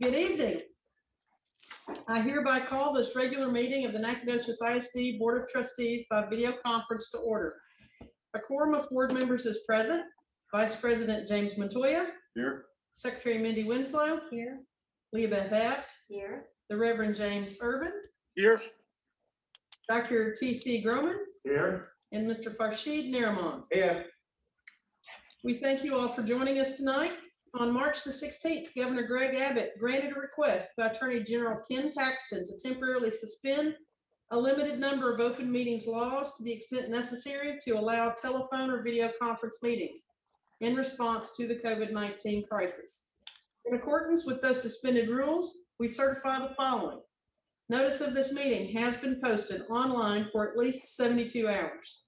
Good evening. I hereby call this regular meeting of the Nacogdoches ISD Board of Trustees by video conference to order. A quorum of board members is present. Vice President James Montoya. Here. Secretary Mindy Winslow. Here. Leah Beth Apt. Here. The Reverend James Urban. Here. Dr. T.C. Groman. Here. And Mr. Farshid Naramon. Here. We thank you all for joining us tonight. On March the 16th, Governor Greg Abbott granted a request by Attorney General Ken Paxton to temporarily suspend a limited number of open meetings laws to the extent necessary to allow telephone or video conference meetings in response to the COVID-19 crisis. In accordance with those suspended rules, we certify the following. Notice of this meeting has been posted online for at least 72 hours.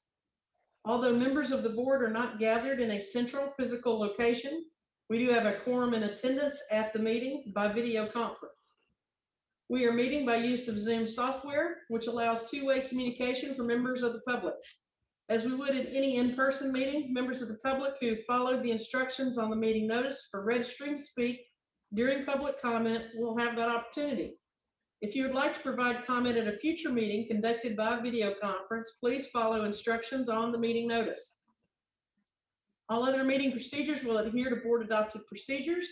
Although members of the board are not gathered in a central physical location, we do have a quorum in attendance at the meeting by video conference. We are meeting by use of Zoom software, which allows two-way communication for members of the public. As we would in any in-person meeting, members of the public who followed the instructions on the meeting notice for registering to speak during public comment will have that opportunity. If you would like to provide comment at a future meeting conducted by video conference, please follow instructions on the meeting notice. All other meeting procedures will adhere to board adopted procedures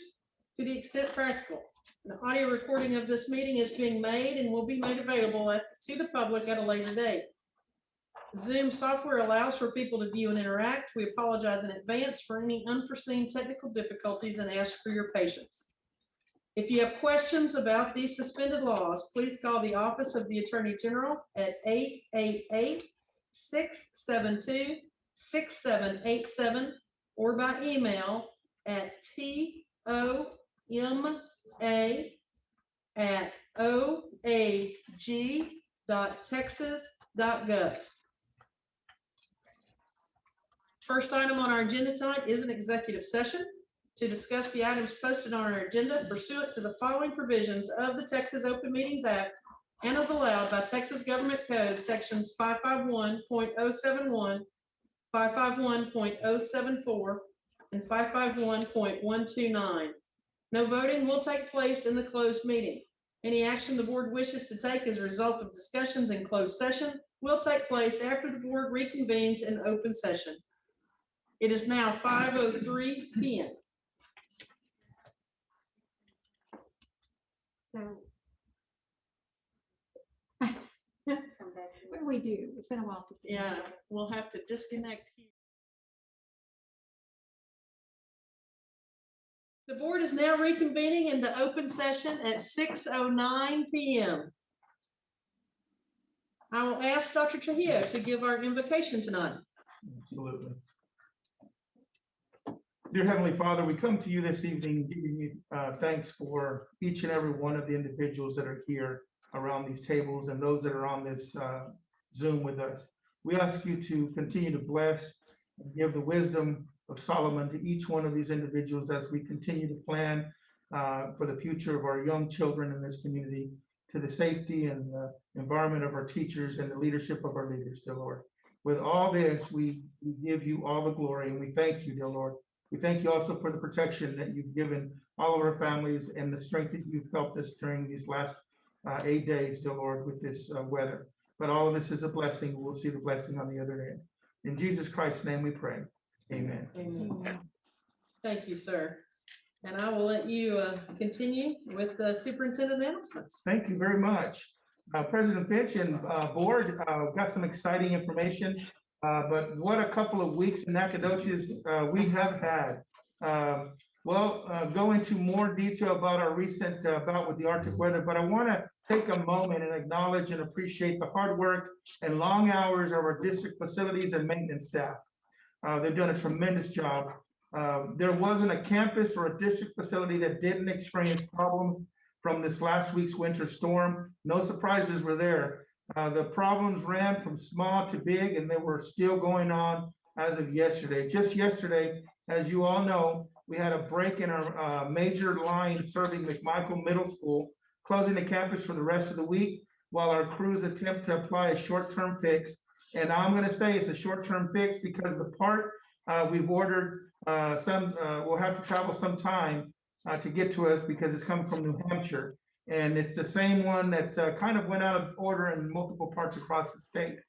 to the extent practical. An audio recording of this meeting is being made and will be made available to the public at a later date. Zoom software allows for people to view and interact. We apologize in advance for any unforeseen technical difficulties and ask for your patience. If you have questions about these suspended laws, please call the Office of the Attorney General at 888-672-6787 or by email at toma@oag.texas.gov. First item on our agenda tonight is an executive session to discuss the items posted on our agenda pursuant to the following provisions of the Texas Open Meetings Act and as allowed by Texas Government Code sections 551.071, 551.074, and 551.129. No voting will take place in the closed meeting. Any action the board wishes to take as a result of discussions in closed session will take place after the board reconvenes in open session. It is now 5:03 p.m. So, what do we do? It's been a while since. Yeah, we'll have to disconnect here. The board is now reconvening into open session at 6:09 p.m. I will ask Dr. Trujillo to give our invocation tonight. Absolutely. Dear Heavenly Father, we come to you this evening giving you thanks for each and every one of the individuals that are here around these tables and those that are on this Zoom with us. We ask you to continue to bless and give the wisdom of Solomon to each one of these individuals as we continue to plan for the future of our young children in this community, to the safety and the environment of our teachers and the leadership of our leaders, dear Lord. With all this, we give you all the glory and we thank you, dear Lord. We thank you also for the protection that you've given all of our families and the strength that you've helped us during these last 8 days, dear Lord, with this weather. But all of this is a blessing. We'll see the blessing on the other end. In Jesus Christ's name we pray. Amen. Amen. Thank you, sir. And I will let you continue with the superintendent announcements. Thank you very much. President Finch and board got some exciting information. But what a couple of weeks in Nacogdoches we have had. We'll go into more detail about our recent bout with the Arctic weather, but I want to take a moment and acknowledge and appreciate the hard work and long hours of our district facilities and maintenance staff. They've done a tremendous job. There wasn't a campus or a district facility that didn't experience problems from this last week's winter storm. No surprises were there. The problems ran from small to big, and they were still going on as of yesterday. Just yesterday, as you all know, we had a break in our major line serving McMichael Middle School, closing the campus for the rest of the week while our crews attempt to apply a short-term fix. And I'm going to say it's a short-term fix because the part we've ordered, we'll have to travel some time to get to us because it's coming from New Hampshire. And it's the same one that kind of went out of order in multiple parts across the state.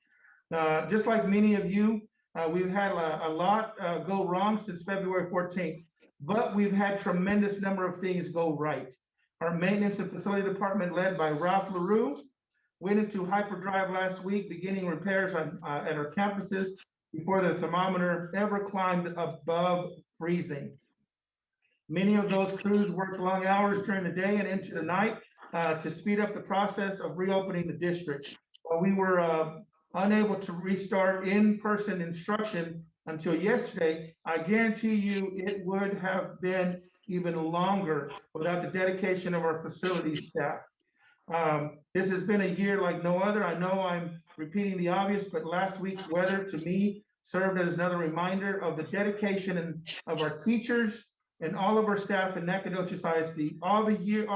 Just like many of you, we've had a lot go wrong since February 14th, but we've had tremendous number of things go right. Our maintenance and facility department, led by Ralph LaRue, went into hyperdrive last week, beginning repairs at our campuses before the thermometer ever climbed above freezing. Many of those crews worked long hours during the day and into the night to speed up the process of reopening the district. While we were unable to restart in-person instruction until yesterday, I guarantee you it would have been even longer without the dedication of our facilities staff. This has been a year like no other. I know I'm repeating the obvious, but last week's weather to me served as another reminder of the dedication of our teachers and all of our staff in Nacogdoches ISD all year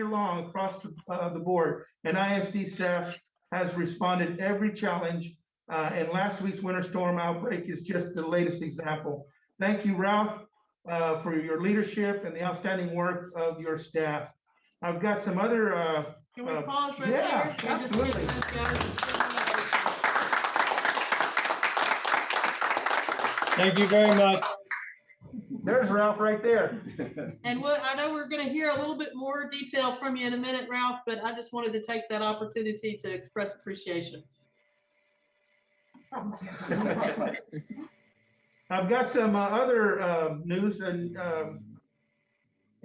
long across the board. And ISD staff has responded every challenge. And last week's winter storm outbreak is just the latest example. Thank you, Ralph, for your leadership and the outstanding work of your staff. I've got some other. Can we pause right yeah, there? absolutely. Just give those guys a standing ovation. Thank you very much. There's Ralph right there. And I know we're going to hear a little bit more detail from you in a minute, Ralph, but I just wanted to take that opportunity to express appreciation. I've got some other news, and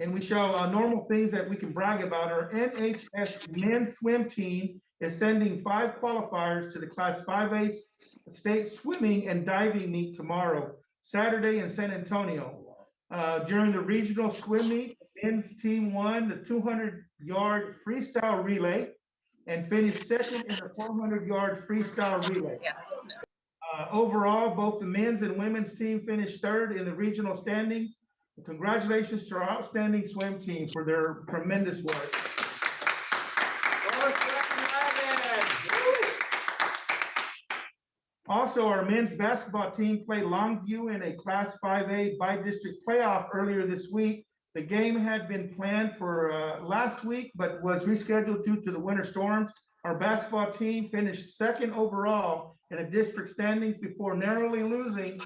we show normal things that we can brag about. Our NHS men's swim team is sending 5 qualifiers to the Class 5A state swimming and diving meet tomorrow, Saturday in San Antonio. During the regional swim meet, the men's team won the 200-yard freestyle relay and finished second in the 400-yard freestyle relay. Overall, both the men's and women's team finished third in the regional standings. Congratulations to our outstanding swim team for their tremendous work. Also, our men's basketball team played Longview in a Class 5A by-district playoff earlier this week. The game had been planned for last week, but was rescheduled due to the winter storms. Our basketball team finished second overall in the district standings before narrowly losing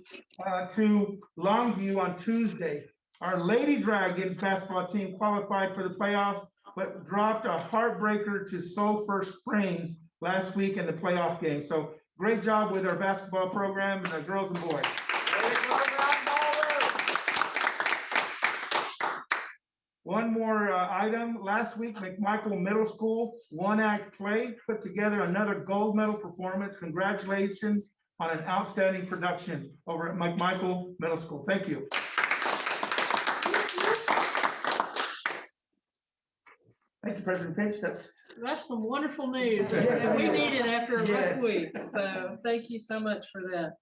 to Longview on Tuesday. Our Lady Dragons basketball team qualified for the playoffs, but dropped a heartbreaker to Sulphur Springs last week in the playoff game. So great job with our basketball program and our girls and boys. One more item. Last week, McMichael Middle School one-act play put together another gold medal performance. Congratulations on an outstanding production over at McMichael Middle School. Thank you. Thank you, President Finch. That's some wonderful news that we needed after a rough week. So thank you so much for that.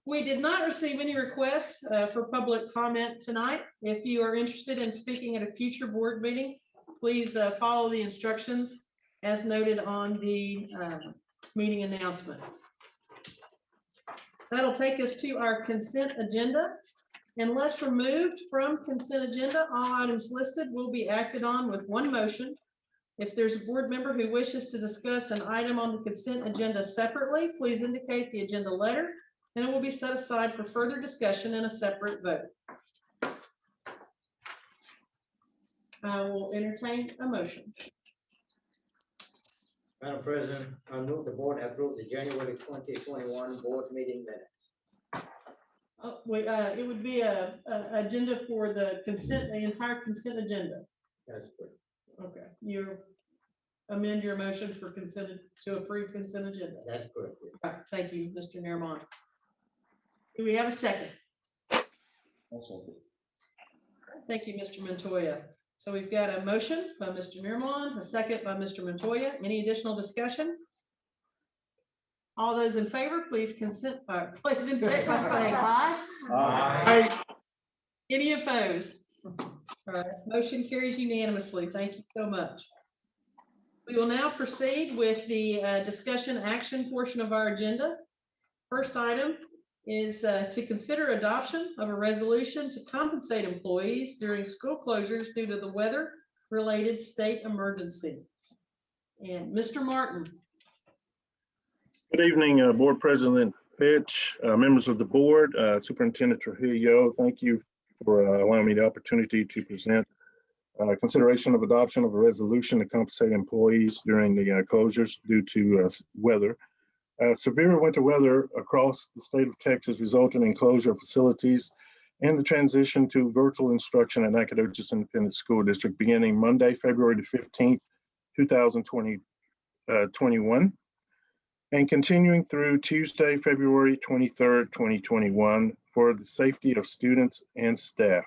We did not receive any requests for public comment tonight. If you are interested in speaking at a future board meeting, please follow the instructions as noted on the meeting announcement. That'll take us to our consent agenda. Unless removed from consent agenda, all items listed will be acted on with one motion. If there's a board member who wishes to discuss an item on the consent agenda separately, please indicate the agenda letter, and it will be set aside for further discussion and a separate vote. I will entertain a motion. Madam President, I move the board approve the January 2021 board meeting minutes. Oh, wait, it would be a agenda for the consent, the entire consent agenda. That's good. Okay, you amend your motion for consent to approve consent agenda. That's correct. All right, thank you, Mr. Nairmont. Do we have a second? Thank you, Mr. Montoya. So we've got a motion by Mr. Nairmont, a second by Mr. Montoya. Any additional discussion? All those in favor, please please indicate by saying aye. Aye. Any opposed? All right, motion carries unanimously. Thank you so much. We will now proceed with the discussion action portion of our agenda. First item is to consider adoption of a resolution to compensate employees during school closures due to the weather-related state emergency. And Mr. Martin. Good evening, Board President Fitch, members of the board, Superintendent Trujillo. Thank you for allowing me the opportunity to present consideration of adoption of a resolution to compensate employees during the closures due to weather. Severe winter weather across the state of Texas resulted in closure of facilities and the transition to virtual instruction at Nacogdoches Independent School District beginning Monday, February the 15th, 2021. And continuing through Tuesday, February 23rd, 2021, for the safety of students and staff.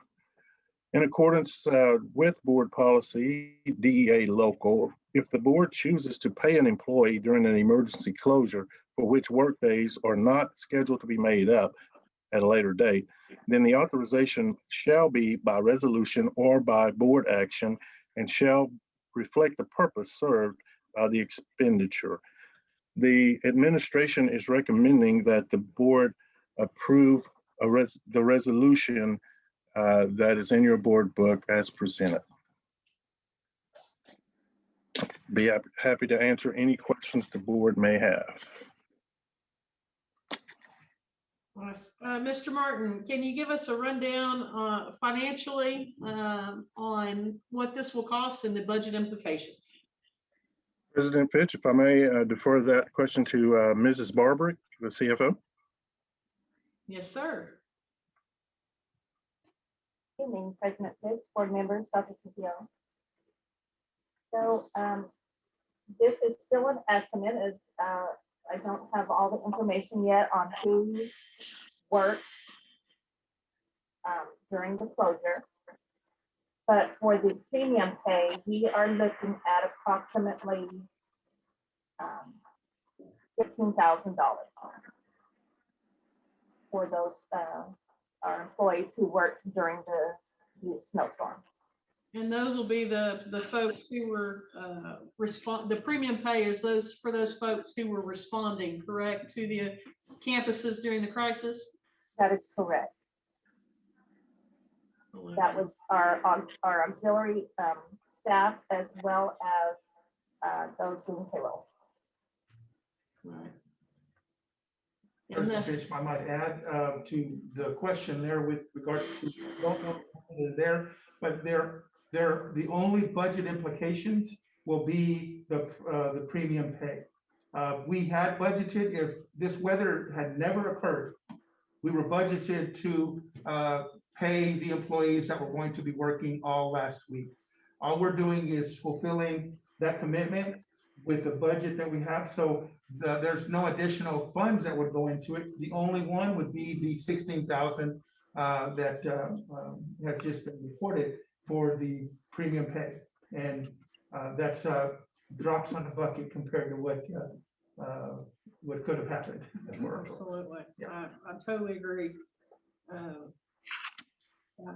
In accordance with board policy, DEA local, if the board chooses to pay an employee during an emergency closure for which work days are not scheduled to be made up at a later date, then the authorization shall be by resolution or by board action and shall reflect the purpose served by the expenditure. The administration is recommending that the board approve the resolution that is in your board book as presented. Be happy to answer any questions the board may have. Mr. Martin, can you give us a rundown financially on what this will cost and the budget implications? President Fitch, if I may defer that question to Mrs. Barber, the CFO. Yes, sir. Good evening, President Fitch, board members, Dr. Trujillo. So this is still an estimate. As I don't have all the information yet on who worked during the closure. But for the premium pay, we are looking at approximately $15,000 for those our employees who worked during the snowstorm. And those will be the folks who were the premium pay is for those folks who were responding, correct, to the campuses during the crisis? That is correct. That was our auxiliary staff as well as those doing payroll. Right. President Fitch, I might add to the question there with regards to, don't know there, but the only budget implications will be the premium pay. We had budgeted, if this weather had never occurred, we were budgeted to pay the employees that were going to be working all last week. All we're doing is fulfilling that commitment with the budget that we have. So there's no additional funds that would go into it. The only one would be the 16,000 that has just been reported for the premium pay. And that's drops on the bucket compared to what could have happened. Absolutely. Yeah. I totally agree.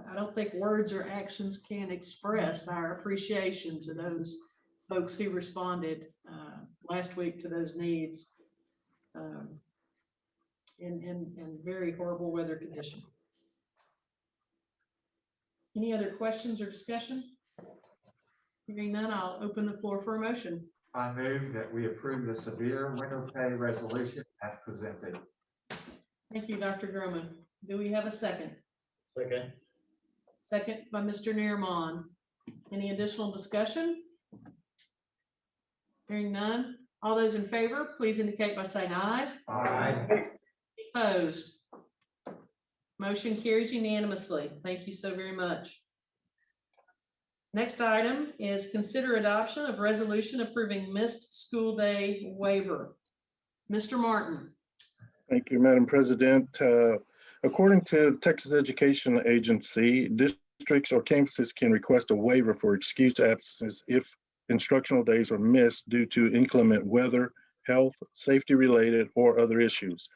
I don't think words or actions can express our appreciation to those folks who responded last week to those needs in very horrible weather conditions. Any other questions or discussion? Hearing none, I'll open the floor for a motion. I move that we approve the severe winter pay resolution as presented. Thank you, Dr. Drummond. Do we have a second? Second. Second by Mr. Neermond. Any additional discussion? Hearing none. All those in favor, please indicate by saying aye. Aye. Opposed? Motion carries unanimously. Thank you so very much. Next item is consider adoption of resolution approving missed school day waiver. Mr. Martin. Thank you, Madam President. According to Texas Education Agency, districts or campuses can request a waiver for excused absences if instructional days are missed due to inclement weather, health, safety-related, or other issues.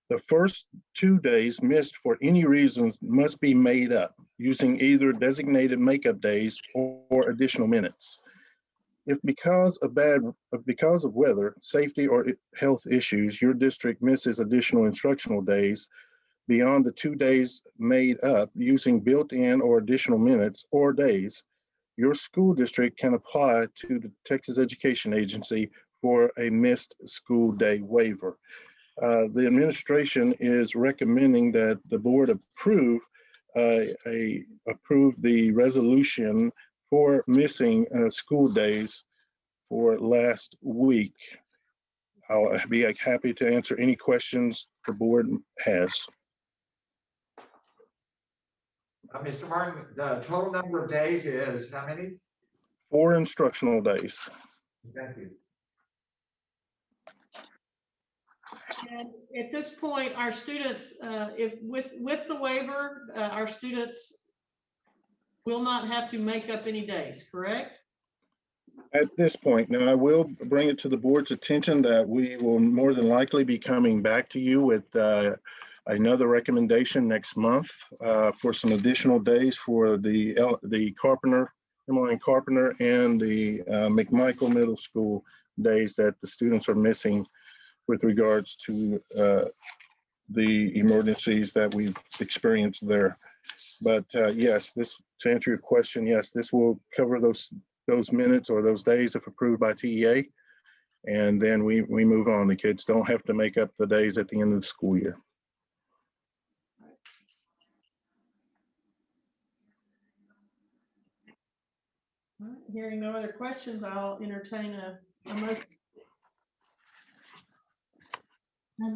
The first 2 days missed for any reasons must be made up using either designated makeup days or additional minutes. If because of weather, safety, or health issues, your district misses additional instructional days, beyond the 2 days made up using built-in or additional minutes or days, your school district can apply to the Texas Education Agency for a missed school day waiver. The administration is recommending that the board approve the resolution for missing school days for last week. I'll be happy to answer any questions the board has. Mr. Martin, the total number of days is how many? 4 instructional days. Thank you. And at this point, our students, if with the waiver, our students will not have to make up any days, correct? At this point, now I will bring it to the board's attention that we will more than likely be coming back to you with another recommendation next month for some additional days for the Carpenter, Emmeline Carpenter, and the McMichael Middle School days that the students are missing with regards to the emergencies that we've experienced there. But yes, this, to answer your question, yes, this will cover those minutes or those days if approved by TEA. And then we move on. The kids don't have to make up the days at the end of the school year. All right, hearing no other questions, I'll entertain a motion.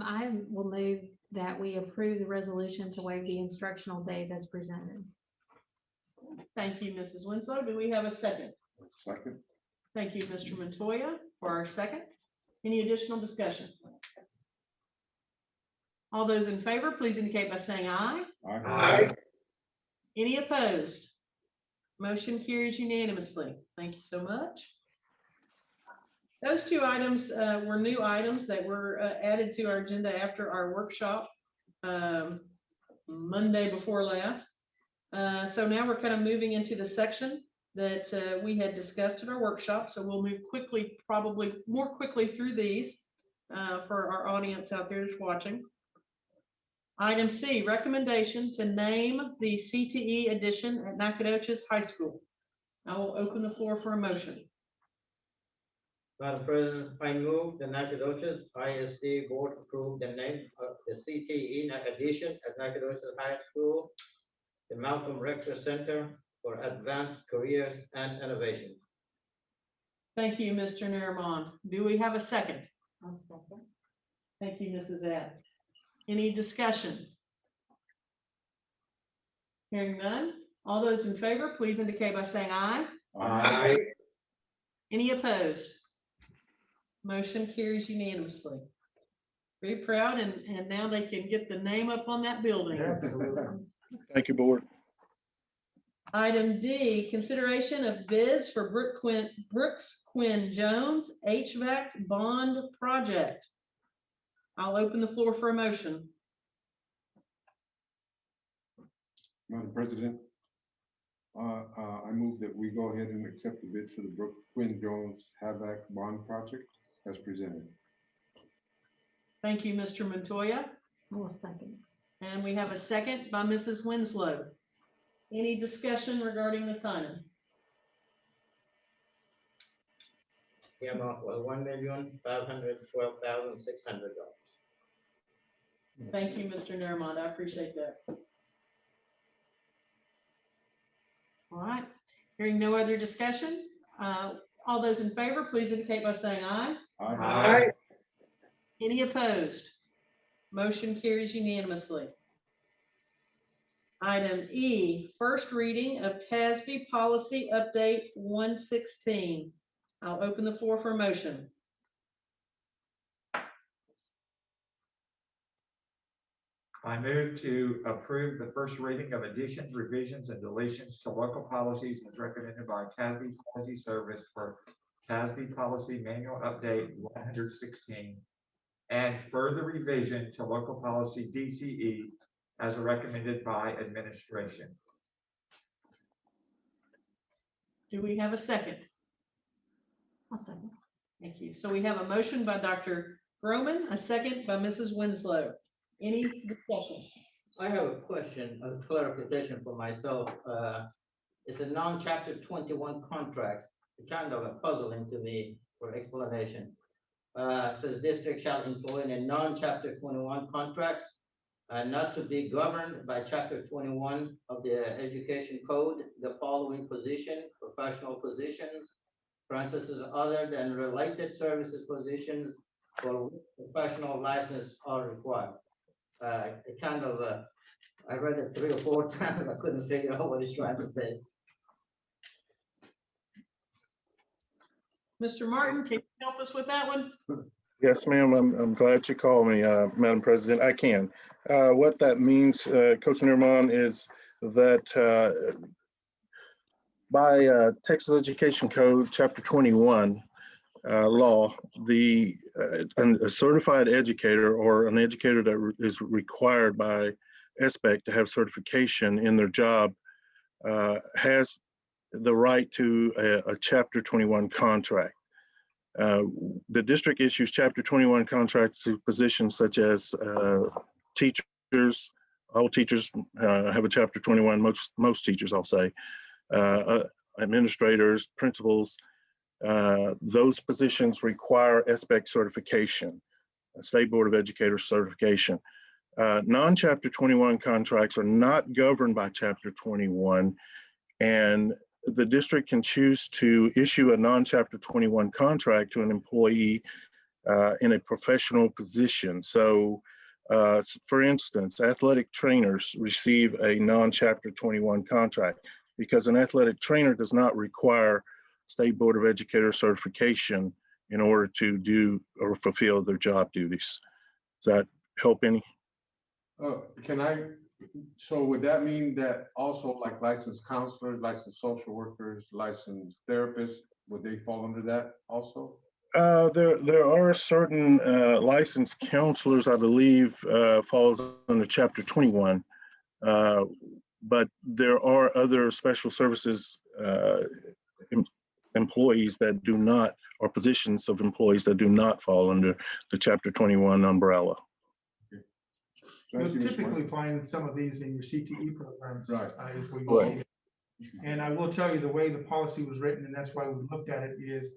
I will move that we approve the resolution to waive the instructional days as presented. Thank you, Mrs. Winslow. Do we have a second? Second. Thank you, Mr. Montoya, for our second. Any additional discussion? All those in favor, please indicate by saying aye. Aye. Any opposed? Motion carries unanimously. Thank you so much. Those 2 items were new items that were added to our agenda after our workshop Monday before last. So now we're kind of moving into the section that we had discussed at our workshop. So we'll move quickly, probably more quickly through these for our audience out there that's watching. Item C, recommendation to name the CTE addition at Nacogdoches High School. I will open the floor for a motion. Madam President, I move the Nacogdoches ISD Board approve the name of the CTE addition at Nacogdoches High School, the Malcolm Rector Center for Advanced Careers and Innovation. Thank you, Mr. Naramond. Do we have a second? I'll second. Thank you, Mrs. Ed. Any discussion? Hearing none. All those in favor, please indicate by saying aye. Aye. Any opposed? Motion carries unanimously. Very proud, and now they can get the name up on that building. Absolutely. Thank you, board. Item D, consideration of bids for Brooks Quinn Jones HVAC bond project. I'll open the floor for a motion. Madam President, I move that we go ahead and accept the bid for the Brooke Quinn Jones HVAC bond project as presented. Thank you, Mr. Montoya. I will second. And we have a second by Mrs. Winslow. Any discussion regarding this item? The amount was $1,512,600. Thank you, Mr. Naramond. I appreciate that. All right, hearing no other discussion, all those in favor, please indicate by saying aye. Aye. Any opposed? Motion carries unanimously. Item E, first reading of TASB Policy Update 116. I'll open the floor for a motion. I move to approve the first reading of additions, revisions, and deletions to local policies as recommended by TASB Policy Service for TASB Policy Manual Update 116 and further revision to local policy DCE as recommended by administration. Do we have a second? I'll second. Thank you. So we have a motion by Dr. Groman, a second by Mrs. Winslow. Any discussion? I have a question, a clarification for myself. It's a non-chapter 21 contracts, kind of a puzzling to me for explanation. It says district shall employ in a non-chapter 21 contracts, not to be governed by chapter 21 of the education code, the following position, professional positions, parentheses, other than related services positions for which professional license are required. It kind of, I read it 3 or 4 times. I couldn't figure out what he's trying to say. Mr. Martin, can you help us with that one? Yes, ma'am. I'm glad you called me, Madam President. I can. What that means, Coach Nerman, is that by Texas Education Code, Chapter 21 law, a certified educator or an educator that is required by SBEC to have certification in their job has the right to a Chapter 21 contract. The district issues Chapter 21 contracts to positions such as teachers. All teachers have a Chapter 21, most teachers, I'll say, administrators, principals. Those positions require SBEC certification, State Board of Educators certification. Non-Chapter 21 contracts are not governed by Chapter 21, and the district can choose to issue a non-Chapter 21 contract to an employee in a professional position. So, for instance, athletic trainers receive a non-Chapter 21 contract because an athletic trainer does not require State Board of Educators certification in order to do or fulfill their job duties. Does that help any? So would that mean that also like licensed counselors, licensed social workers, licensed therapists, would they fall under that also? There are certain licensed counselors, I believe, falls under Chapter 21, but there are other special services employees that do not, or positions of employees that do not fall under the Chapter 21 umbrella. Thank You'll you, Mr. typically Martin. find some of these in your CTE programs. Right. Is where you Right. see it. And I will tell you, the way the policy was written, and that's why we looked at it, is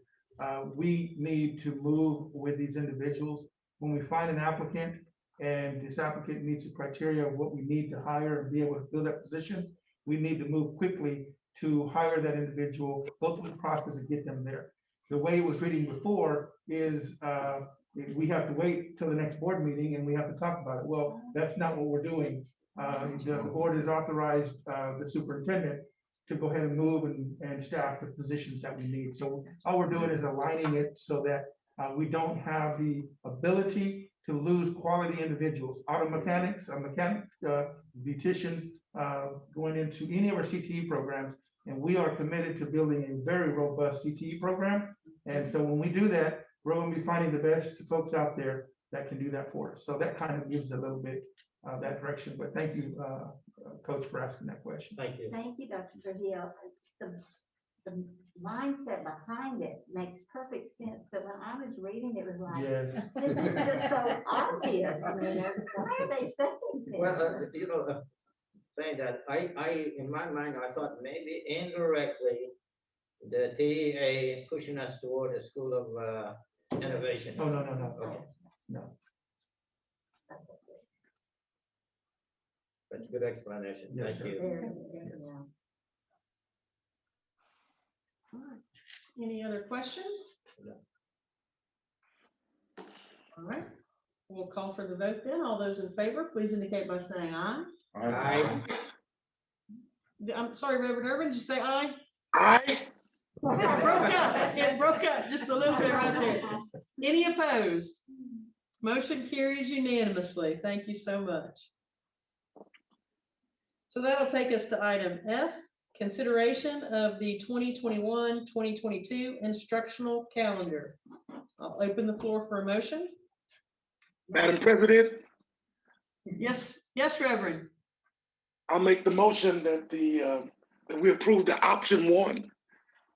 we need to move with these individuals. When we find an applicant and this applicant meets the criteria of what we need to hire and be able to fill that position, we need to move quickly to hire that individual, go through the process and get them there. The way it was reading before is we have to wait till the next board meeting and we have to talk about it. Well, that's not what we're doing. The board has authorized the superintendent to go ahead and move and staff the positions that we need. So all we're doing is aligning it so that we don't have the ability to lose quality individuals. Auto mechanics, a mechanic, beautician, going into any of our CTE programs. And we are committed to building a very robust CTE program. And so when we do that, we're going to be finding the best folks out there that can do that for us. So that kind of gives a little bit that direction. But thank you, Coach, for asking that question. Thank you. Thank you, Dr. Trujillo. The mindset behind it makes perfect sense, but when I was reading, it was like, Yes. this is just so obvious. I mean, why are they saying this? Well, saying that, I, in my mind, I thought maybe indirectly, the TEA pushing us toward a school of innovation. Oh, no. Okay. No. That's a good explanation. Yes, Thank sir. you. Very good, yeah. All right. Any other questions? No. All right, we'll call for the vote then. All those in favor, please indicate by saying aye. Aye. I'm sorry, Reverend Urban, did you say aye? Aye. It broke up just a little bit right there. Any opposed? Motion carries unanimously. Thank you so much. So that'll take us to item F, consideration of the 2021-2022 instructional calendar. I'll open the floor for a motion. Madam President, Yes, Reverend. I'll make the motion that that we approve the option one.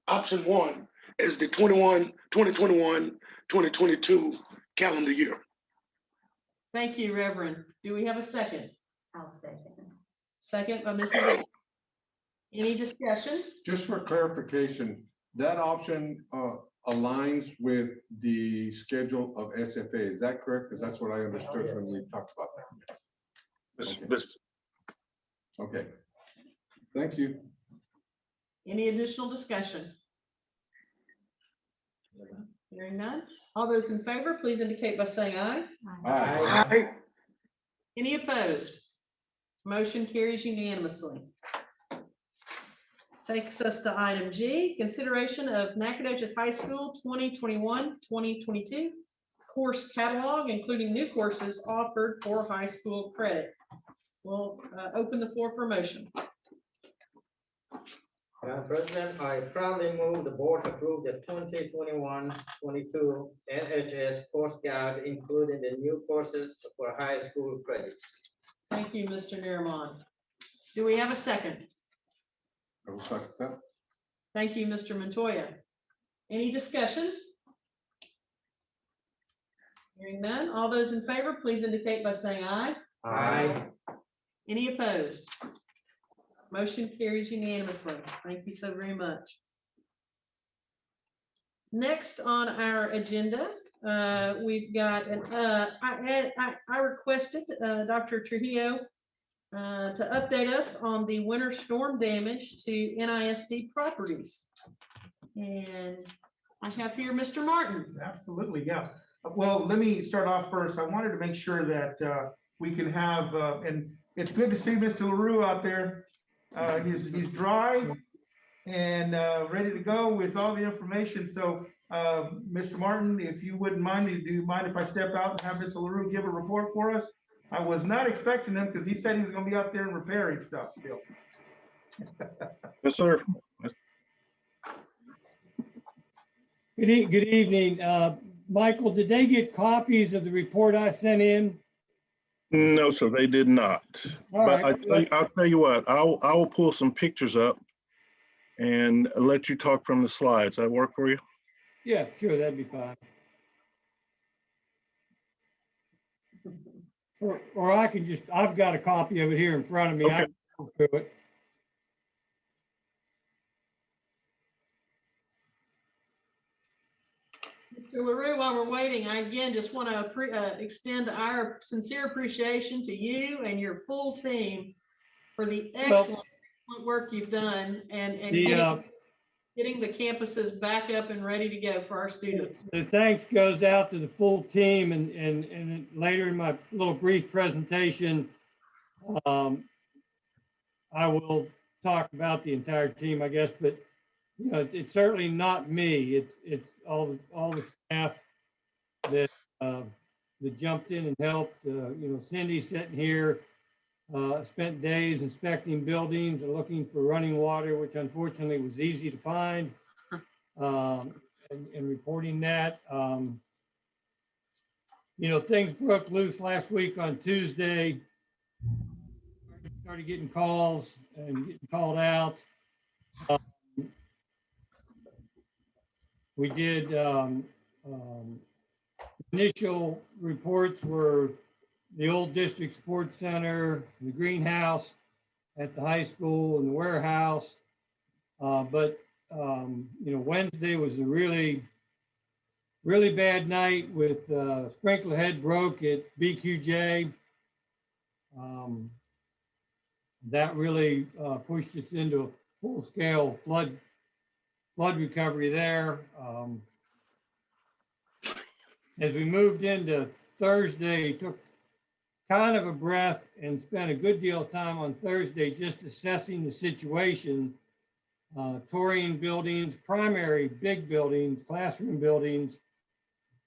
Option one is the 2021-2022 calendar year. Thank you, Reverend. Do we have a second? I'll second. Second by Mrs. Lee. Any discussion? Just for clarification, that option aligns with the schedule of SFA. Is that correct? Because that's what I understood when we talked about that. Okay. Thank you. Any additional discussion? Hearing none. All those in favor, please indicate by saying aye. Aye. Aye. Any opposed? Motion carries unanimously. Takes us to item G, consideration of Nacogdoches High School 2021-2022 course catalog, including new courses offered for high school credit. We'll open the floor for a motion. Madam President, I proudly move the board approve the 2021-22 NHS course guide, including the new courses for high school credit. Thank you, Mr. Naramon. Do we have a second? I will second that. Thank you, Mr. Montoya. Any discussion? Hearing none. All those in favor, please indicate by saying aye. Aye. Any opposed? Motion carries unanimously. Thank you so very much. Next on our agenda, we've got I requested Dr. Trujillo to update us on the winter storm damage to NISD properties. And I have here Mr. Martin. Absolutely, yeah. Well, let me start off first. I wanted to make sure that we can have, and it's good to see Mr. LaRue out there. He's dry and ready to go with all the information. So, Mr. Martin, if you wouldn't mind, do you mind if I step out and have Mr. LaRue give a report for us? I was not expecting him because he said he was going to be out there and repairing stuff still. Yes, sir. Good evening. Michael, did they get copies of the report I sent in? No, sir, they did not. All But right. I'll tell you what, I will pull some pictures up and let you talk from the slides. That work for you? Yeah, sure, that'd be fine. Or I can just, I've got a copy of it here in front of me. I Okay. can go through it. Mr. LaRue, while we're waiting, I again just want to extend our sincere appreciation to you and your full team for the excellent work you've done and getting the campuses back up and ready to go for our students. The thanks goes out to the full team and later in my little brief presentation, I will talk about the entire team, I guess, but you know, it's certainly not me. It's all the staff that jumped in and helped. You know, Cindy sitting here spent days inspecting buildings and looking for running water, which unfortunately was easy to find, and reporting that. You know, things broke loose last week on Tuesday. Started getting calls and getting called out. We did initial reports were the old district sports center, the greenhouse at the high school, and the warehouse. But you know, Wednesday was a really bad night with sprinkler head broke at BQJ. That really pushed us into a full-scale flood recovery there. As we moved into Thursday, took kind of a breath and spent a good deal of time on Thursday just assessing the situation, touring buildings, primary big buildings, classroom buildings,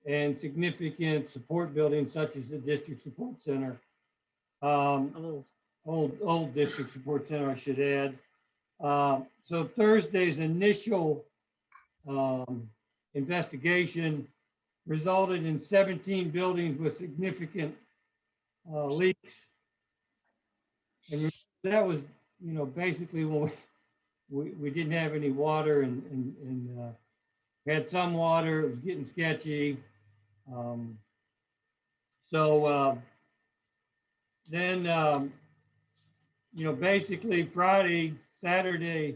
and significant support buildings such as the district support center. Old district support center, I should add. So Thursday's initial investigation resulted in 17 buildings with significant leaks. And that was, you know, basically when we didn't have any water and we had some water, it was getting sketchy. Then you know, basically Friday, Saturday,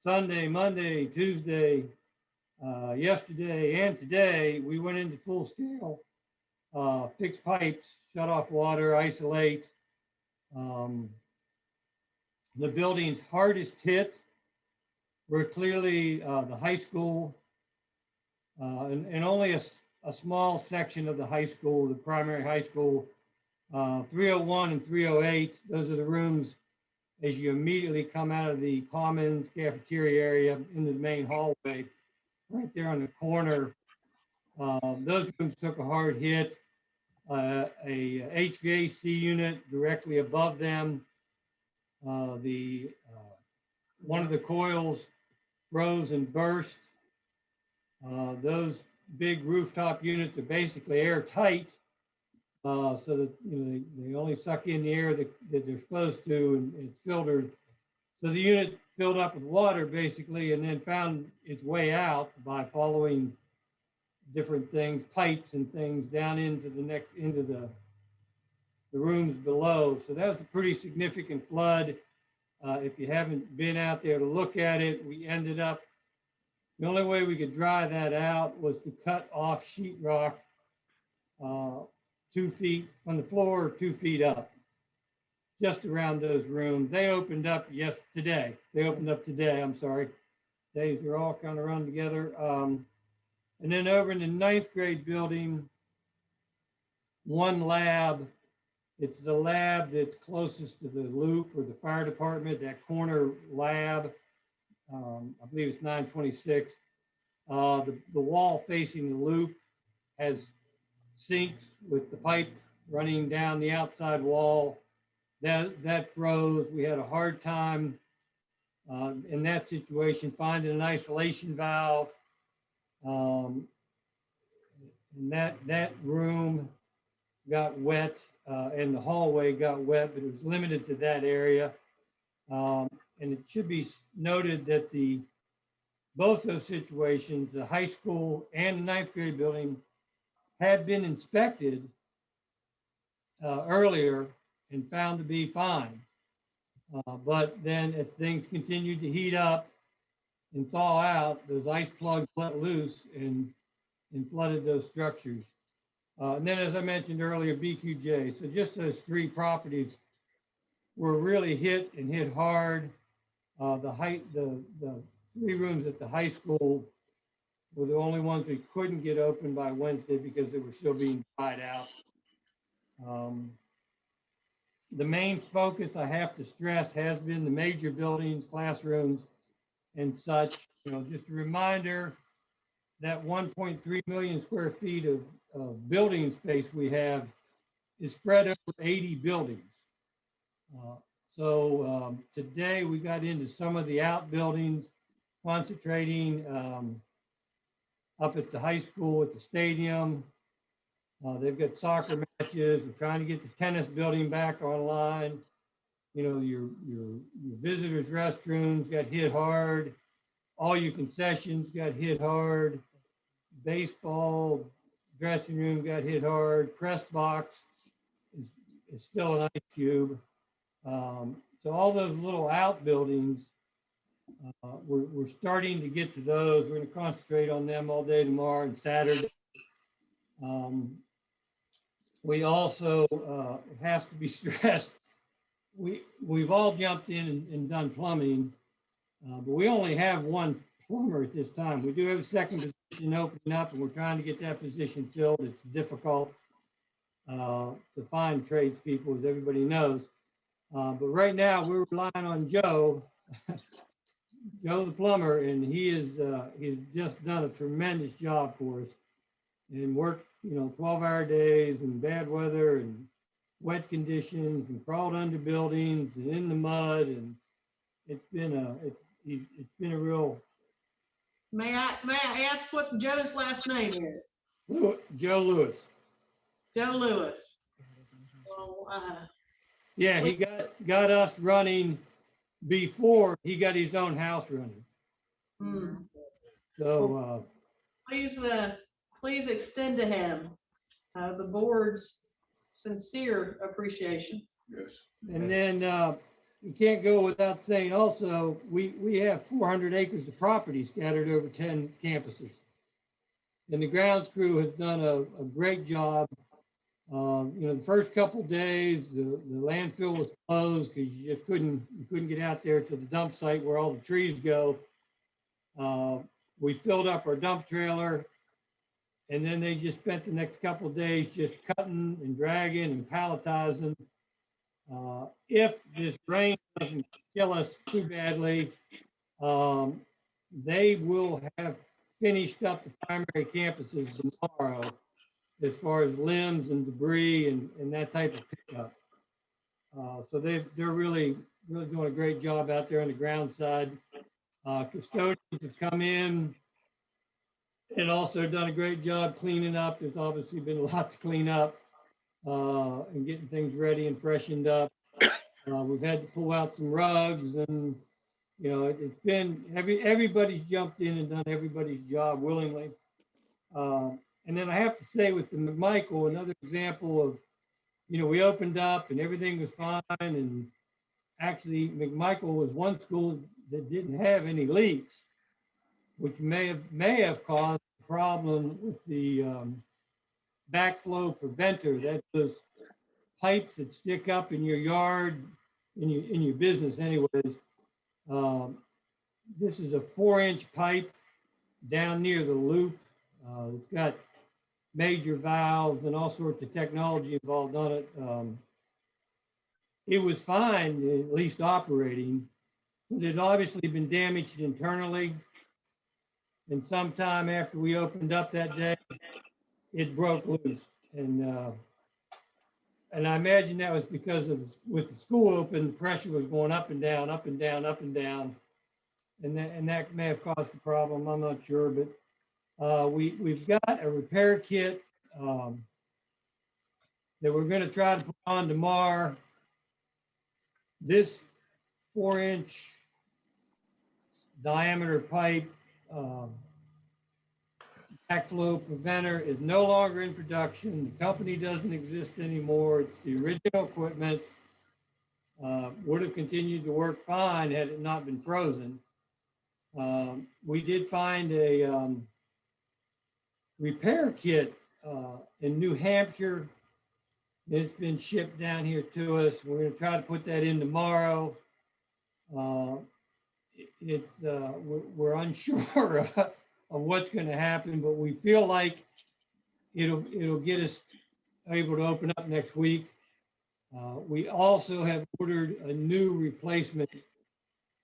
Sunday, Monday, Tuesday, yesterday and today, we went into full scale, fix pipes, shut off water, isolate. The buildings hardest hit were clearly the high school, and only a small section of the high school, the primary high school, 301 and 308. Those are the rooms as you immediately come out of the commons cafeteria area into the main hallway, right there on the corner. Those rooms took a hard hit. A HVAC unit directly above them. One of the coils froze and burst. Those big rooftop units are basically airtight, so that they only suck in the air that they're supposed to, and it's filtered. So the unit filled up with water basically, and then found its way out by following different things, pipes and things down into the rooms below. So that was a pretty significant flood. If you haven't been out there to look at it, we ended up, the only way we could dry that out was to cut off sheetrock 2 feet from the floor, 2 feet up, just around those rooms. They opened up today. They opened up today, I'm sorry. Days are all kind of run together. And then over in the 9th grade building, one lab, it's the lab that's closest to the loop or the fire department, that corner lab. I believe it's 926. The wall facing the loop has sinks with the pipe running down the outside wall. That froze. We had a hard time in that situation finding an isolation valve. And that room got wet and the hallway got wet, but it was limited to that area. And it should be noted that both those situations, the high school and the 9th grade building, had been inspected earlier and found to be fine. But then as things continued to heat up and thaw out, those ice plugs let loose and flooded those structures. And then, as I mentioned earlier, BQJ. So just those 3 properties were really hit and hit hard. The 3 rooms at the high school were the only ones we couldn't get open by Wednesday because they were still being dried out. The main focus, I have to stress, has been the major buildings, classrooms, and such. Just a reminder that 1.3 million square feet of building space we have is spread over 80 buildings. So today we got into some of the outbuildings, concentrating up at the high school, at the stadium. They've got soccer matches. We're trying to get the tennis building back online. Your visitors' restrooms got hit hard. All your concessions got hit hard. Baseball dressing room got hit hard. Press box is still an ice cube. So all those little outbuildings, we're starting to get to those. We're going to concentrate on them all day tomorrow and Saturday. We also, it has to be stressed, we've all jumped in and done plumbing, but we only have one plumber at this time. We do have a second position opening up, and we're trying to get that position filled. It's difficult to find tradespeople, as everybody knows. But right now we're relying on Joe, Joe the plumber, and he's just done a tremendous job for us and worked 12-hour days and bad weather and wet conditions and crawled under buildings and in the mud, and it's been a real. May I ask what Joe's last name is? Joe Lewis. Joe Lewis. Well, yeah, he got us running before he got his own house running. So please extend to him the board's sincere appreciation. Yes. And then you can't go without saying also, we have 400 acres of property scattered over 10 campuses. And the grounds crew has done a great job. You know, the first couple days, the landfill was closed because you just couldn't get out there to the dump site where all the trees go. We filled up our dump trailer, and then they just spent the next couple of days just cutting and dragging and palletizing. If this rain doesn't kill us too badly, they will have finished up the primary campuses tomorrow as far as limbs and debris and that type of pickup. So they're really doing a great job out there on the ground side. Custodians have come in and also done a great job cleaning up. There's obviously been a lot to clean up and getting things ready and freshened up. We've had to pull out some rugs, and you know, it's been everybody's jumped in and done everybody's job willingly. And then I have to say with the McMichael, another example of, you know, we opened up and everything was fine, and actually McMichael was one school that didn't have any leaks, which may have caused a problem with the backflow preventer. That's those pipes that stick up in your yard, in your business anyways. This is a 4-inch pipe down near the loop. It's got major valves and all sorts of technology involved on it. It was fine, at least operating, but it had obviously been damaged internally. And sometime after we opened up that day, it broke loose. And I imagine that was because of, with the school open, the pressure was going up and down, up and down, up and down. And that may have caused the problem, I'm not sure, but we've got a repair kit that we're going to try to put on tomorrow. This 4-inch diameter pipe backflow preventer is no longer in production. The company doesn't exist anymore. It's the original equipment. Would have continued to work fine had it not been frozen. We did find a repair kit in New Hampshire. It's been shipped down here to us. We're going to try to put that in tomorrow. We're unsure of what's going to happen, but we feel like it'll get us able to open up next week. We also have ordered a new replacement,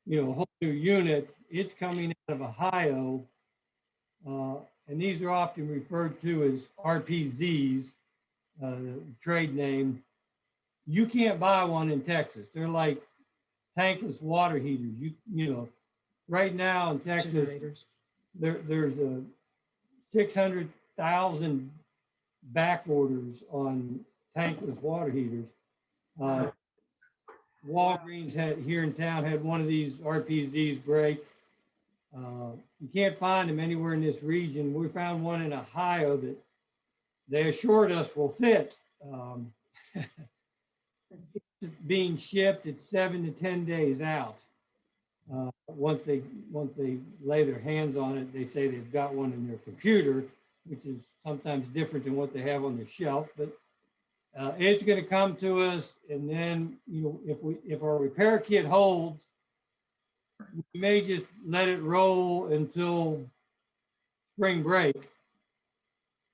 you know, a whole new unit. It's coming out of Ohio, and these are often referred to as RPZs. Trade name. You can't buy one in Texas. They're like tankless water heaters. You know, right now in Texas, there's a 600,000 back orders on tankless water heaters. Walgreens here in town had one of these RPZs break. You can't find them anywhere in this region. We found one in Ohio that they assured us will fit. It's being shipped, it's 7 to 10 days out. Once they lay their hands on it, they say they've got one in their computer, which is sometimes different than what they have on their shelf. But it's going to come to us, and then, you know, if our repair kit holds, we may just let it roll until spring break,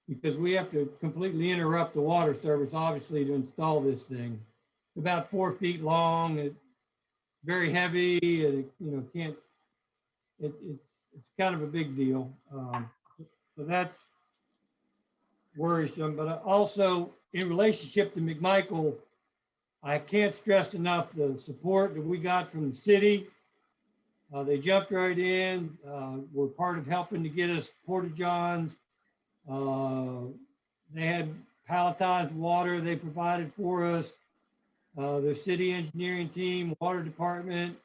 because we have to completely interrupt the water service, obviously, to install this thing. It's about 4 feet long. It's very heavy. And you know, it's kind of a big deal. So that's worrisome. But also, in relationship to McMichael, I can't stress enough the support that we got from the city. They jumped right in. Were part of helping to get us porta-johns. They had palletized water they provided for us. The city engineering team, water department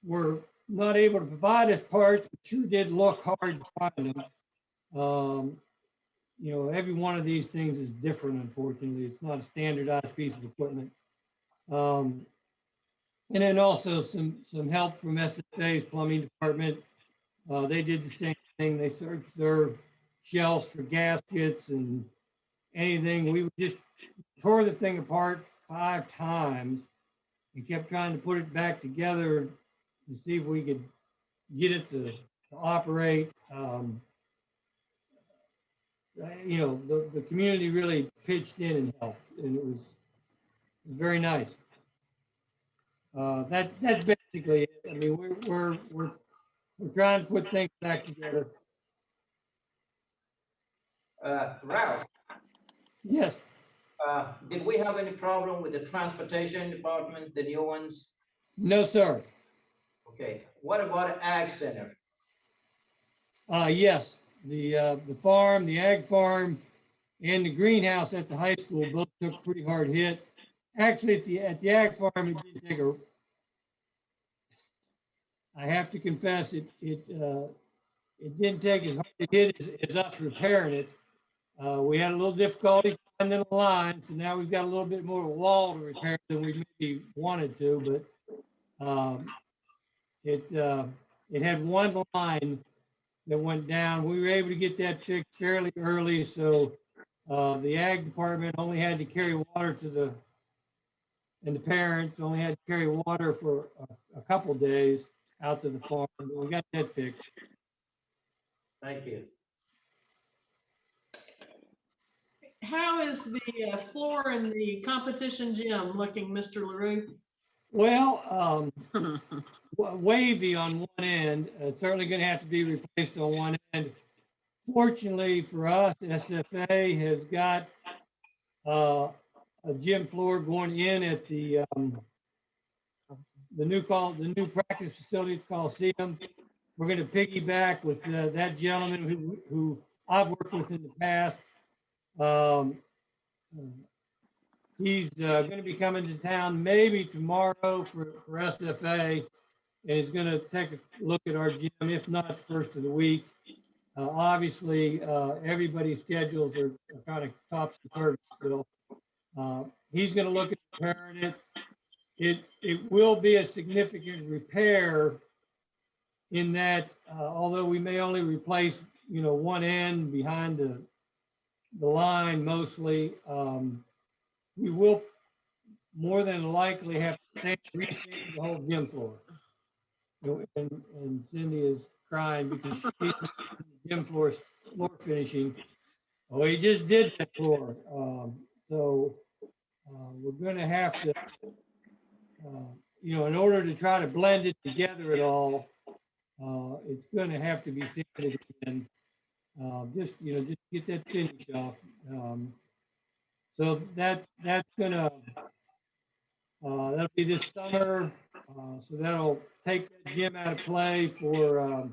were not able to provide us parts, but sure did look hard to find them. You know, every one of these things is different, unfortunately. It's not a standardized piece of equipment. And then also some help from SFA's plumbing department. They did the same thing. They searched their shelves for gaskets and anything. We just tore the thing apart 5 times and kept trying to put it back together to see if we could get it to operate. You know, the community really pitched in and helped, and it was very nice. That's basically it. I mean, we're trying to put things back together. Ralph, Yes. did we have any problem with the transportation department, the new ones? No, sir. Okay, what about Ag Center? Yes, the farm, the ag farm, and the greenhouse at the high school both took a pretty hard hit. Actually, at the ag farm, it did take I have to confess, it didn't take as hard a hit as us repairing it. We had a little difficulty finding the line, so now we've got a little bit more wall to repair than we maybe wanted to, but it had one line that went down. We were able to get that fixed fairly early, so the ag department only had to carry water and the parents only had to carry water for a couple days out to the farm. But we got that fixed. Thank you. How is the floor in the competition gym looking, Mr. LaRue? Well, wavy on one end, certainly going to have to be replaced on one end. Fortunately for us, SFA has got a gym floor going in at the new practice facility Coliseum. We're going to piggyback with that gentleman who I've worked with in the past. He's going to be coming to town maybe tomorrow for SFA, and he's going to take a look at our gym, if not first of the week. Obviously, everybody's schedules are kind of topsy-turvy still. He's going to look at repairing it. It will be a significant repair in that, although we may only replace, one end behind the line mostly, we will more than likely have to resand the whole gym floor. And Cindy is crying because she's the gym floor finishing. Oh, he just did that floor. So we're going to have to, in order to try to blend it together at all, it's going to have to be sanded again. Just get that finish off. So that's going to, that'll be this summer. So that'll take that gym out of play for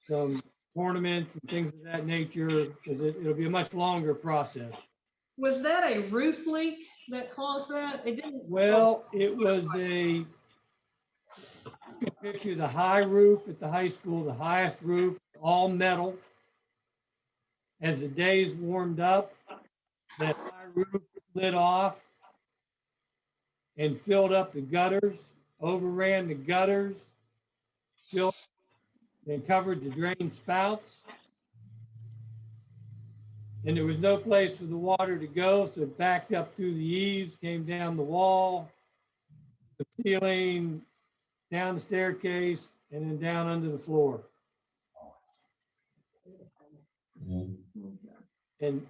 some tournaments and things of that nature, because it'll be a much longer process. Was that a roof leak that caused that? It didn't. Well, it was you can picture the high roof at the high school, the highest roof, all metal. As the days warmed up, that high roof lit off and filled up the gutters, overran the gutters, filled and covered the drain spouts. And there was no place for the water to go, so it backed up through the eaves, came down the wall, the ceiling, down the staircase, and then down under the floor. And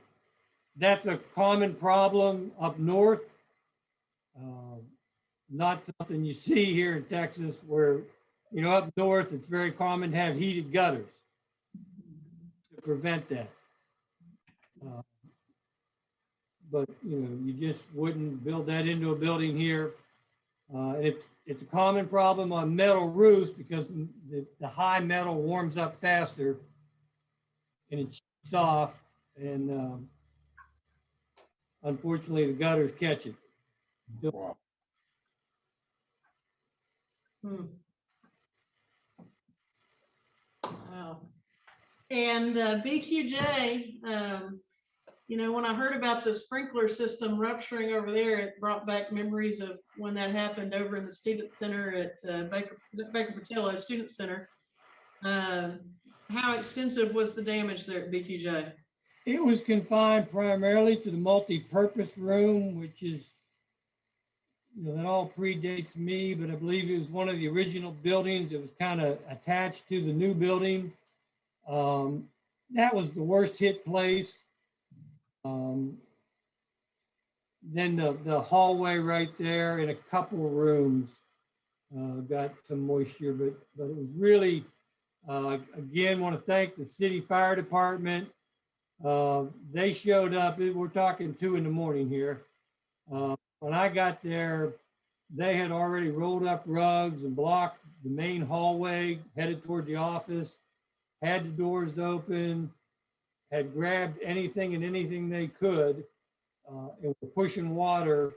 that's a common problem up north. Not something you see here in Texas, where, up north, it's very common to have heated gutters to prevent that. But, you just wouldn't build that into a building here. It's a common problem on metal roofs because the high metal warms up faster and it shoots off, and unfortunately the gutters catch it. Wow. Wow. And BQJ, You know, when I heard about the sprinkler system rupturing over there, it brought back memories of when that happened over in the student center at Baker Patillo Student Center. How extensive was the damage there at BQJ? It was confined primarily to the multi-purpose room, which is, you know, that all predates me, but I believe it was one of the original buildings. It was kind of attached to the new building. That was the worst hit place. Then the hallway right there and a couple of rooms got some moisture, but it was really, again, want to thank the city fire department. They showed up, we're talking 2 a.m. here. When I got there, they had already rolled up rugs and blocked the main hallway, headed toward the office, had the doors open, had grabbed anything and anything they could, and were pushing water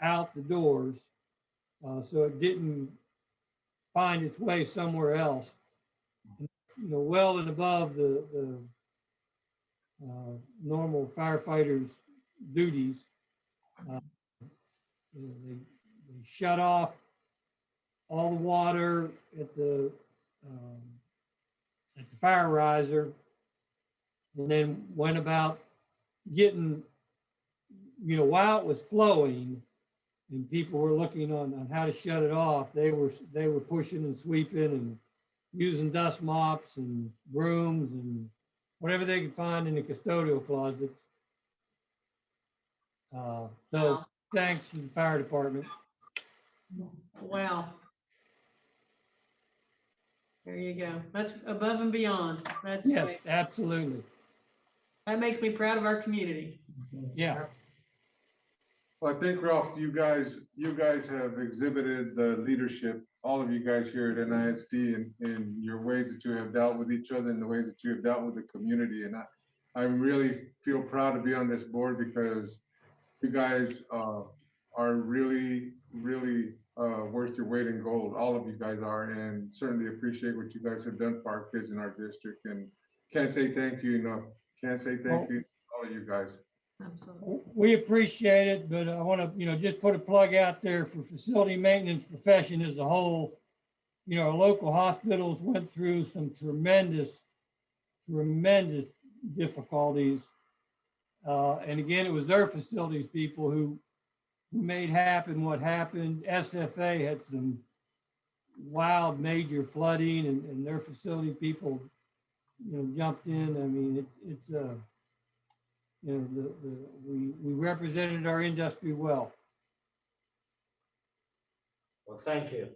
out the doors so it didn't find its way somewhere else. You know, well and above the normal firefighters' duties. You know, they shut off all the water at the fire riser, and then went about getting, you know, while it was flowing and people were looking on how to shut it off, they were pushing and sweeping and using dust mops and brooms and whatever they could find in the custodial closets. So Wow. thanks to the fire department. Wow. There you go. That's above and beyond. That's Yes, great. absolutely. That makes me proud of our community. Yeah. Well, I think, Ralph, you guys have exhibited the leadership, all of you guys here at NISD in your ways that you have dealt with each other and the ways that you have dealt with the community. And I really feel proud to be on this board because you guys are really, really worth your weight in gold. All of you guys are, and certainly appreciate what you guys have done for our kids in our district. And can't say thank you enough. Can't say thank you to all of you guys. Absolutely. We appreciate it, but I want to, you know, just put a plug out there for facility maintenance profession as a whole. You know, our local hospitals went through some tremendous difficulties. And again, it was their facilities people who made happen what happened. SFA had some wild major flooding and their facility people, you know, jumped in. I mean, it's you know, we represented our industry well. Well, thank you.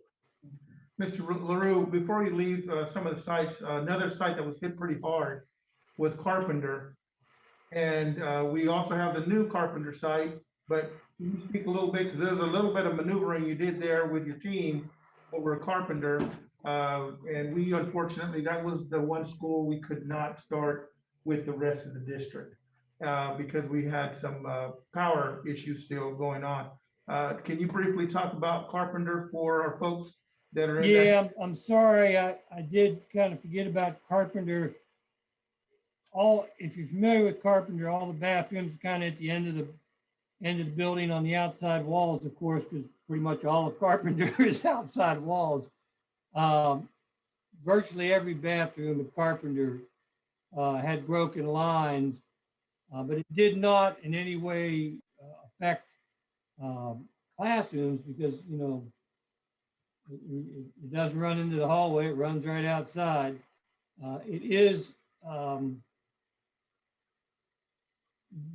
Mr. LaRue, before you leave some of the sites, another site that was hit pretty hard was Carpenter. And we also have the new Carpenter site, but can you speak a little bit, because there's a little bit of maneuvering you did there with your team over at Carpenter. And we, unfortunately, that was the one school we could not start with the rest of the district because we had some power issues still going on. Can you briefly talk about Carpenter for our folks that are in that? Yeah, I'm sorry. I did kind of forget about Carpenter. If you're familiar with Carpenter, all the bathrooms are kind of at the end of the building on the outside walls, of course, because pretty much all of Carpenter is outside walls. Virtually every bathroom at Carpenter had broken lines, but it did not in any way affect classrooms because, you know, it doesn't run into the hallway, it runs right outside. It is,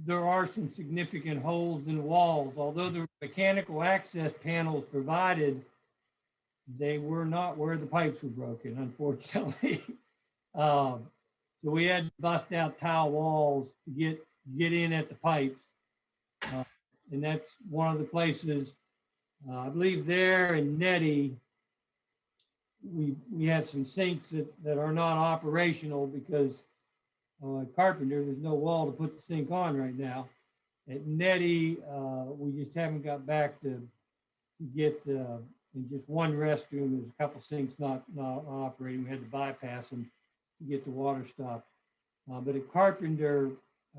there are some significant holes in the walls. Although the mechanical access panels provided, they were not where the pipes were broken, unfortunately. So we had to bust out tile walls to get in at the pipes. And that's one of the places, I believe there in Nettie, we have some sinks that are not operational because Carpenter, there's no wall to put the sink on right now. At Nettie, we just haven't got back to get in just one restroom. There's a couple sinks not operating. We had to bypass them to get the water stopped. But at Carpenter,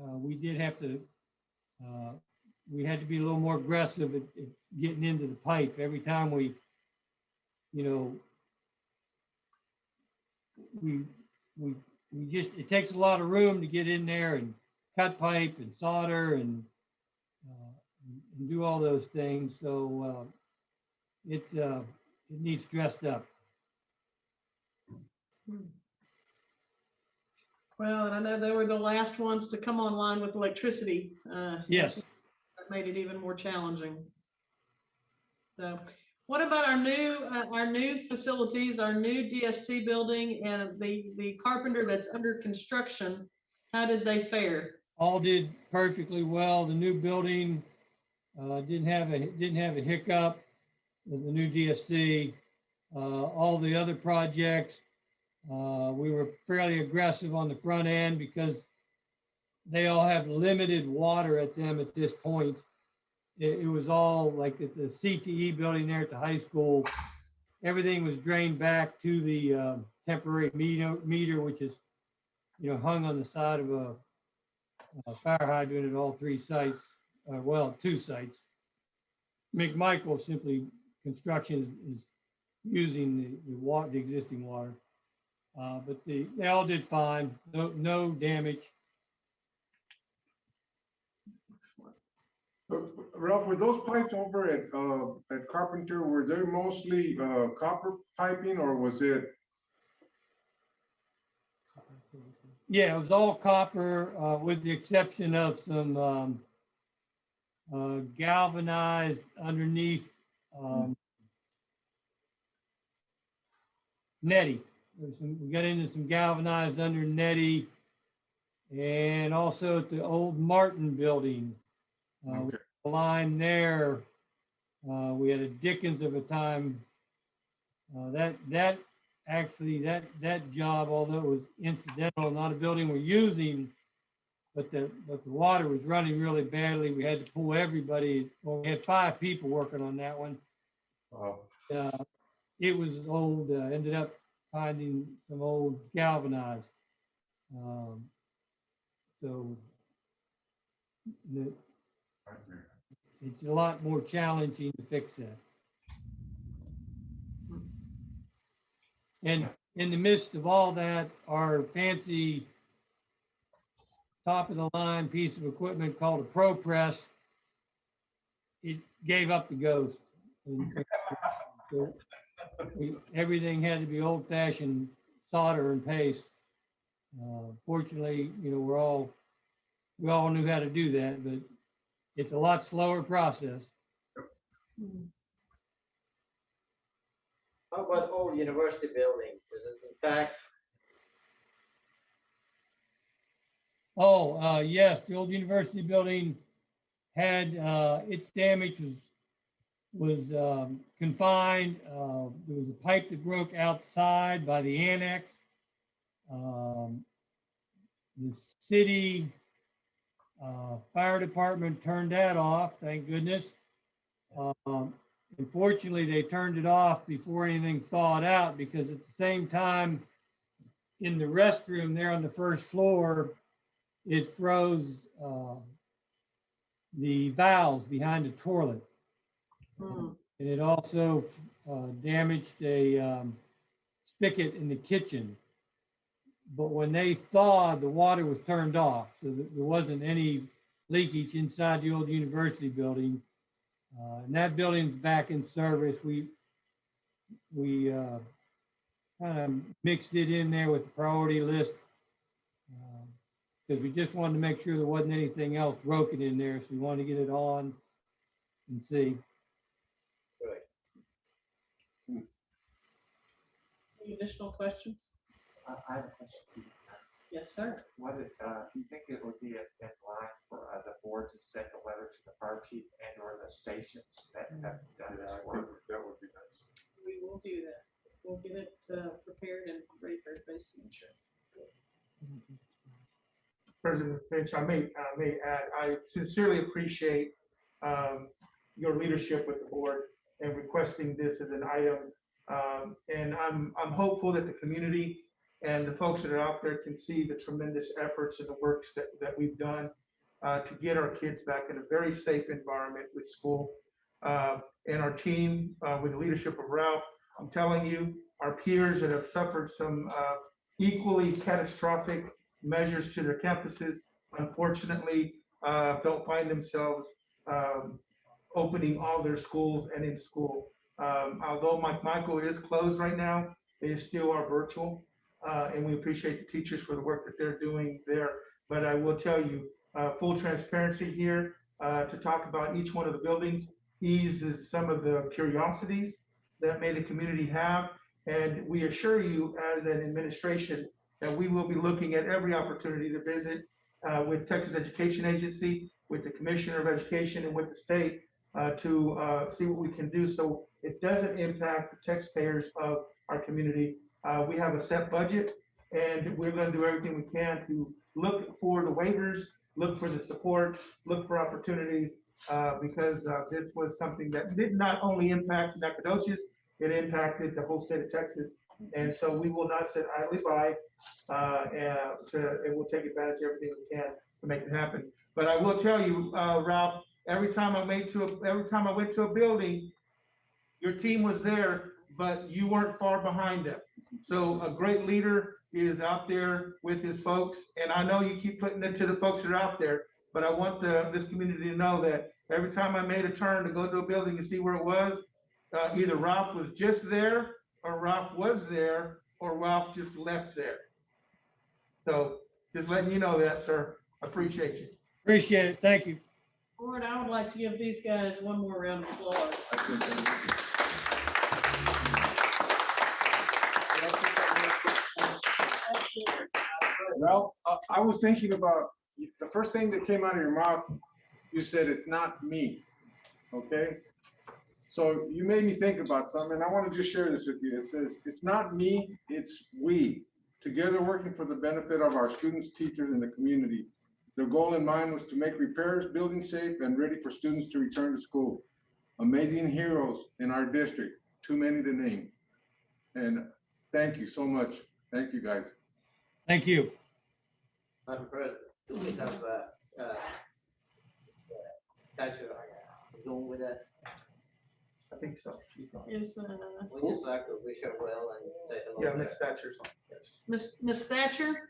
we did have to, we had to be a little more aggressive at getting into the pipe. Every time we, you know, we just, it takes a lot of room to get in there and cut pipe and solder and do all those things. So it needs dressed up. Well, and I know they were the last ones to come online with electricity. Yes. That made it even more challenging. So what about our new facilities, our new DSC building and the carpenter that's under construction? How did they fare? All did perfectly well. The new building didn't have a hiccup with the new DSC. All the other projects, we were fairly aggressive on the front end because they all have limited water at them at this point. It was all like at the CTE building there at the high school. Everything was drained back to the temporary meter, which is, you know, hung on the side of a fire hydrant at all three sites. Well, two sites. McMichael simply construction is using the existing water. But they all did fine. No damage. Ralph, were those pipes over at Carpenter, were they mostly copper piping or was it? Yeah, it was all copper, with the exception of some galvanized underneath netty. We got into some galvanized under netty, and also at the old Martin building. Okay. The line there, we had a Dickens of a time. That job, although it was incidental, not a building we're using, but the water was running really badly. We had to pull everybody. Well, we had 5 people working on that one. It was old. Ended up finding some old galvanized. So it's a lot more challenging to fix that. And in the midst of all that, our fancy top of the line piece of equipment called a Pro Press, it gave up the ghost. And so everything had to be old fashioned solder and paste. Fortunately, you know, we all knew how to do that, but it's a lot slower process. How about old university building? Is it intact? Oh, yes, the old university building had, its damage was confined. There was a pipe that broke outside by the annex. The city fire department turned that off, thank goodness. Unfortunately, they turned it off before anything thawed out, because at the same time in the restroom there on the first floor, it froze the valves behind the toilet. And it also damaged a spigot in the kitchen. But when they thawed, the water was turned off, so that there wasn't any leakage inside the old university building. And that building's back in service. We kind of mixed it in there with the priority list, because we just wanted to make sure there wasn't anything else broken in there. So we wanted to get it on and see. Right. Any additional questions? I have a question. Yes, sir. What do you think it would be in line for the board to send a letter to the fire chief and or the stations that have done this work? That would be nice. We will do that. We'll get it prepared and ready for everybody's signature. President Finch, I may add, I sincerely appreciate your leadership with the board and requesting this as an item. And I'm hopeful that the community And the folks that are out there can see the tremendous efforts and the works that we've done to get our kids back in a very safe environment with school. And our team, with the leadership of Ralph, I'm telling you, our peers that have suffered some equally catastrophic measures to their campuses, unfortunately, don't find themselves opening all their schools and in school. Although Michael is closed right now, they still are virtual. And we appreciate the teachers for the work that they're doing there. But I will tell you, full transparency here, to talk about each one of the buildings eases some of the curiosities that may the community have. And we assure you as an administration that we will be looking at every opportunity to visit with Texas Education Agency, with the Commissioner of Education, and with the state to see what we can do so it doesn't impact the taxpayers of our community. We have a set budget, and we're going to do everything we can to look for the waivers, look for the support, look for opportunities, because this was something that did not only impact Nacogdoches, it impacted the whole state of Texas. And so we will not sit idly by, and we'll take advantage of everything we can to make it happen. But I will tell you, Ralph, every time I went to a building, your team was there, but you weren't far behind them. So a great leader is out there with his folks, and I know you keep putting it to the folks that are out there, but I want this community to know that every time I made a turn to go to a building and see where it was, either Ralph was just there, or Ralph was there, or Ralph just left there. So just letting you know that, sir. Appreciate you. Appreciate it. Thank you. Board, I would like to give these guys one more round of applause. Well, I was thinking about, the first thing that came out of your mouth, you said, it's not me, okay? So you made me think about something, and I want to just share this with you. It says, it's not me, it's we, together working for the benefit of our students, teachers, and the community. The goal in mind was to make repairs, buildings safe, and ready for students to return to school. Amazing heroes in our district, too many to name. And thank you so much. Thank you, guys. Thank you. Madam President, do we have Thatcher Zoom with us? I think so. She's on. Is We just like to wish her well and say hello. Yeah, to Miss her. Thatcher's on. Yes. Miss Thatcher?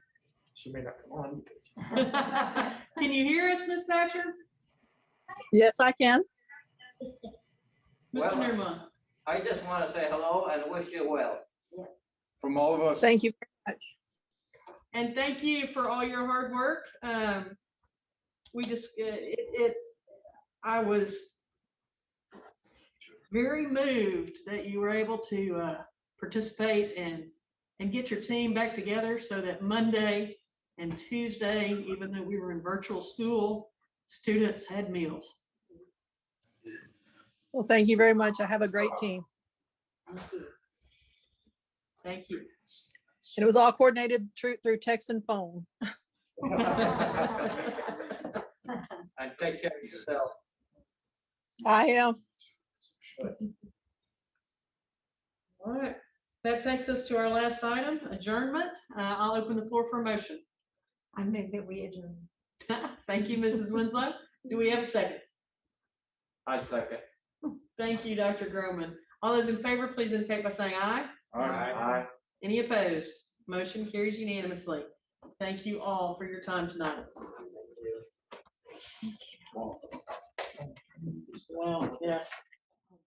She may not come on because Can you hear us, Miss Thatcher? Yes, I can. Mr. Well, Newman? I just want to say hello and wish you well. From all of us. Thank you very much. And thank you for all your hard work. We just, I was very moved that you were able to participate and get your team back together so that Monday and Tuesday, even though we were in virtual school, students had meals. Well, thank you very much. I have a great team. Thank you. And it was all coordinated through text and phone. And take care of yourself. I am. All right, that takes us to our last item, adjournment. I'll open the floor for a motion. I move that we adjourn. Thank you, Mrs. Winslow. Do we have a second? I second. Thank you, Dr. Groman. All those in favor, please indicate by saying aye. Aye. Any opposed? Motion carries unanimously. Thank you all for your time tonight. Well, yes.